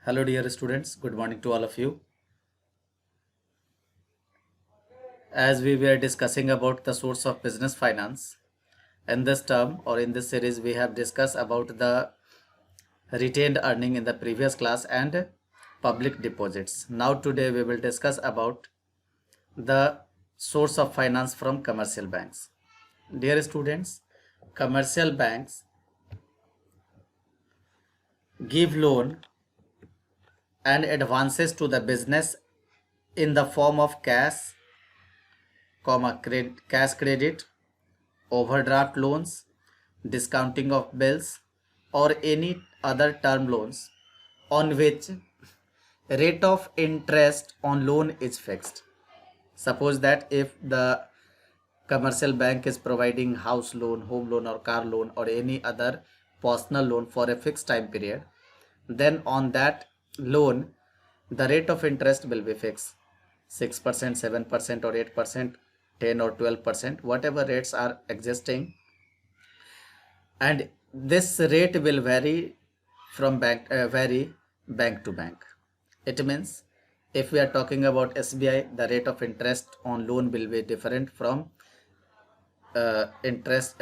Hello dear students, good morning to all of you. As we were discussing about the source of business finance, in this term or in this series we have discussed about the retained earning in the previous class and public deposits. Now today we will discuss about the source of finance from commercial banks. Dear students, commercial banks give loan and advances to the business in the form of cash, cash credit, overdraft loans, discounting of bills, or any other term loans on which rate of interest on loan is fixed. Suppose that if the commercial bank is providing house loan, home loan or car loan or any other personal loan for a fixed time period, then on that loan the rate of interest will be fixed 6%, 7% or 8%, 10 or 12%, whatever rates are existing, and this rate will vary from bank to bank. It means if we are talking about SBI, the rate of interest on loan will be different from the interest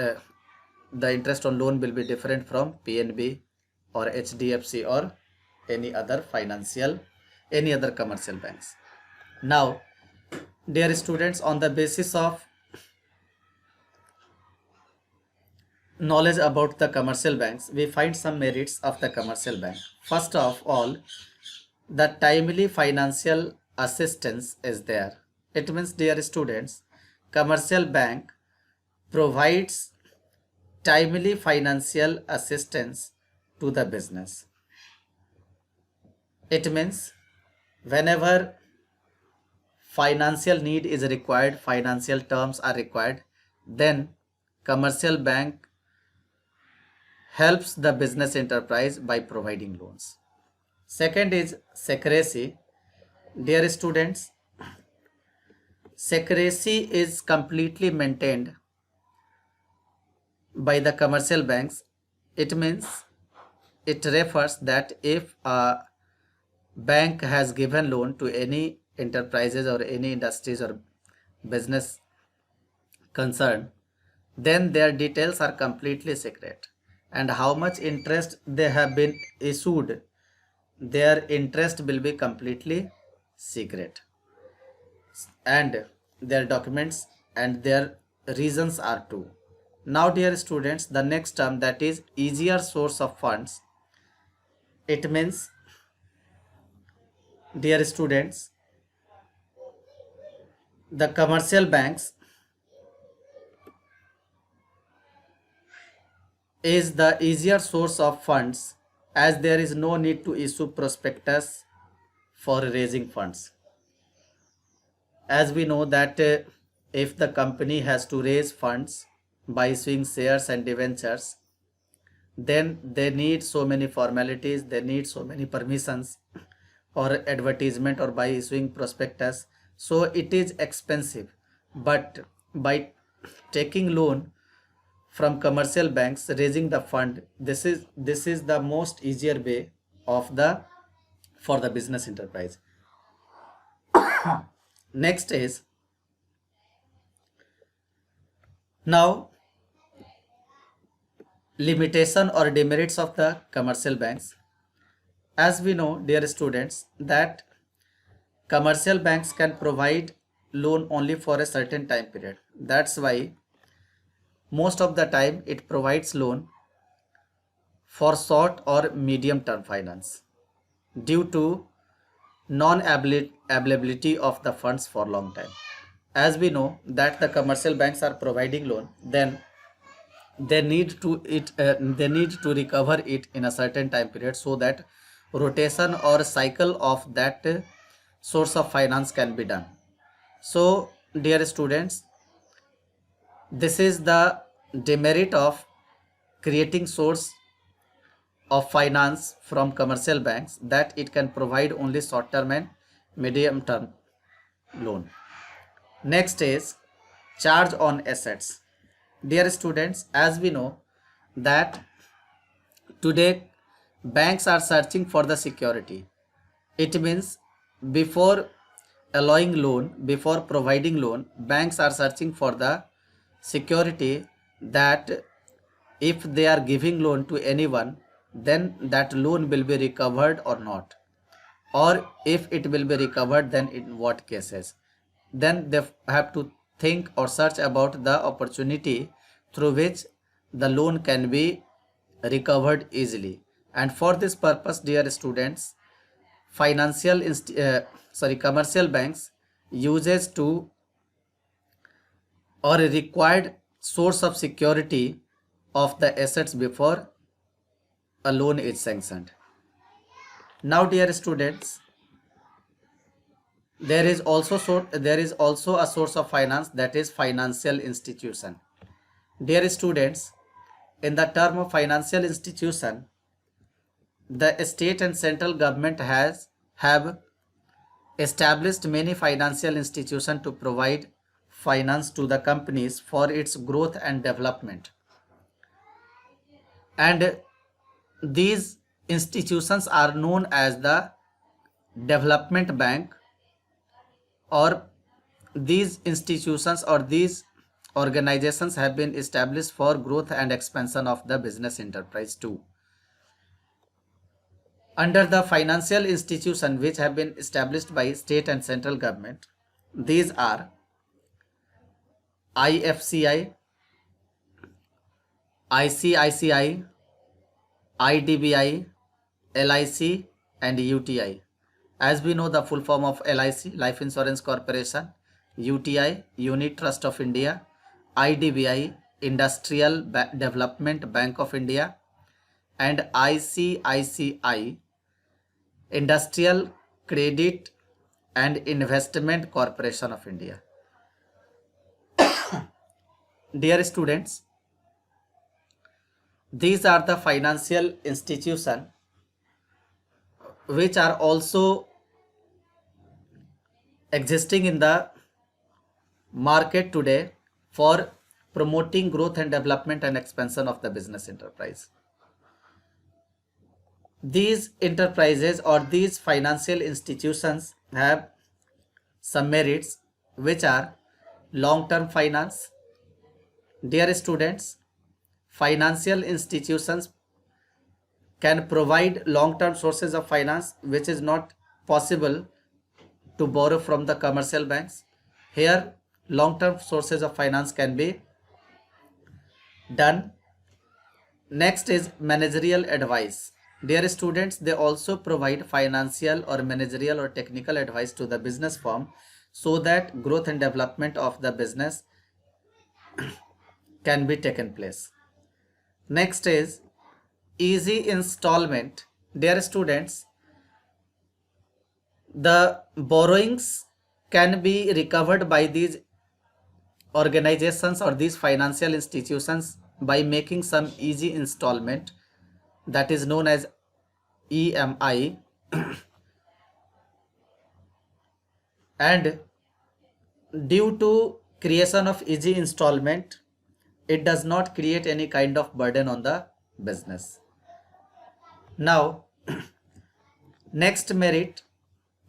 on loan will be different from PNB or HDFC or any other commercial banks. Now, dear students, on the basis of knowledge about the commercial banks, we find some merits of the commercial bank. First of all, the timely financial assistance is there. It means, dear students, commercial bank provides timely financial assistance to the business. It means whenever financial need is required, financial terms are required, then commercial bank helps the business enterprise by providing loans. Second is secrecy. Dear students, secrecy is completely maintained by the commercial banks. It means it refers that if a bank has given loan to any enterprises or any industries or business concern, then their details are completely secret, and how much interest they have been issued, their interest will be completely secret, and their documents and their reasons are too. Now dear students, the next term, that is easier source of funds. It means, dear students, the commercial banks is the easier source of funds as there is no need to issue prospectus for raising funds. As we know that if the company has to raise funds by issuing shares and debentures, then they need so many formalities, they need so many permissions or advertisement, or by issuing prospectus, so it is expensive. But by taking loan from commercial banks, raising the fund, this is the most easier way of the for the business enterprise. Next is, now, limitation or demerits of the commercial banks. As we know, dear students, that commercial banks can provide loan only for a certain time period. That's why most of the time it provides loan for short or medium term finance due to non-availability of the funds for long time. As we know that the commercial banks are providing loan, then they need to recover it in a certain time period, so that rotation or cycle of that source of finance can be done. So dear students, this is the demerit of creating source of finance from commercial banks, that it can provide only short term and medium term loan. Next is charge on assets. Dear students, as we know that today banks are searching for the security. It means before allowing loan, before providing loan, banks are searching for the security that if they are giving loan to anyone, then that loan will be recovered or not, or if it will be recovered, then in what cases. Then they have to think or search about the opportunity through which the loan can be recovered easily. And for this purpose, dear students, commercial banks uses to or a required source of security of the assets before a loan is sanctioned. Now, dear students, there is also a source of finance, that is financial institution. Dear students, in the term of financial institution, the state and central government have established many financial institutions to provide finance to the companies for its growth and development. And these institutions are known as the development bank, or these institutions or these organizations have been established for growth and expansion of the business enterprise too. Under the financial institution which have been established by state and central government, these are IFCI, ICICI, IDBI, LIC and UTI. As we know, the full form of LIC, Life Insurance Corporation, UTI, Unit Trust of India, IDBI, Industrial Development Bank of India, and ICICI, Industrial Credit and Investment Corporation of India. Dear students, these are the financial institutions which are also existing in the market today for promoting growth and development and expansion of the business enterprise. These enterprises or these financial institutions have some merits, which are long-term finance. Dear students, financial institutions can provide long-term sources of finance which is not possible to borrow from the commercial banks. Here, long-term sources of finance can be done. Next is managerial advice. Dear students, they also provide financial or managerial or technical advice to the business firm so that growth and development of the business can be taken place. Next is easy installment. Dear students, the borrowings can be recovered by these organizations or these financial institutions by making some easy installment, that is known as EMI. And due to creation of easy installment, it does not create any kind of burden on the business. Now, next merit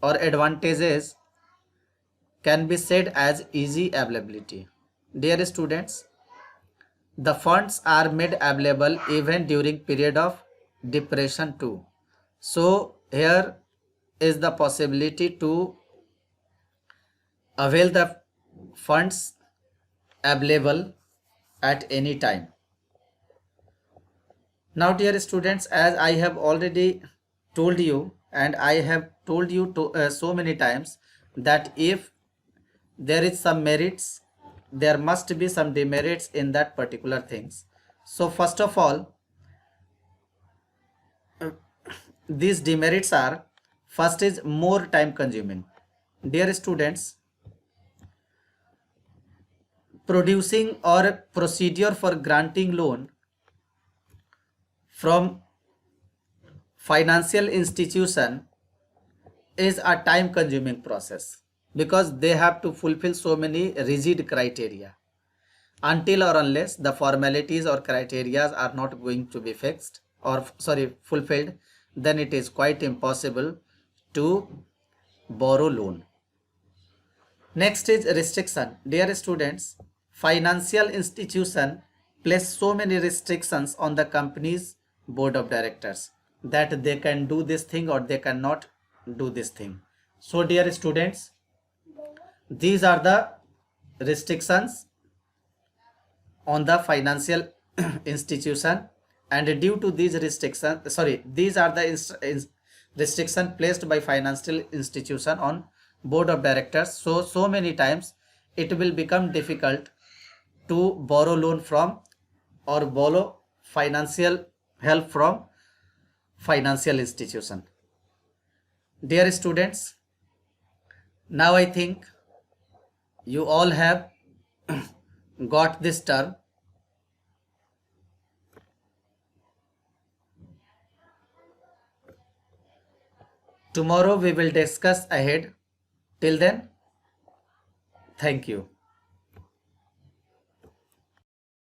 or advantages can be said as easy availability. Dear students, the funds are made available even during period of depression too. So here is the possibility to avail the funds available at any time. Now, dear students, as I have already told you, and I have told you so many times, that if there is some merits, there must be some demerits in that particular things. So first of all, these demerits are, first is more time consuming. Dear students, producing or procedure for granting loan from financial institution is a time consuming process, because they have to fulfill so many rigid criteria. Until or unless the formalities or criteria are not going to be fixed, or sorry fulfilled, then it is quite impossible to borrow loan. Next is restriction. Dear students, financial institution place so many restrictions on the company's board of directors that they can do this thing or they cannot do this thing. So dear students, these are the restrictions on the financial institution, and due to these restrictions, these are the restriction placed by financial institution on board of directors. So many times it will become difficult to borrow loan from or borrow financial help from financial institution. Dear students, now I think you all have got this term. Tomorrow we will discuss ahead. Till then, thank you.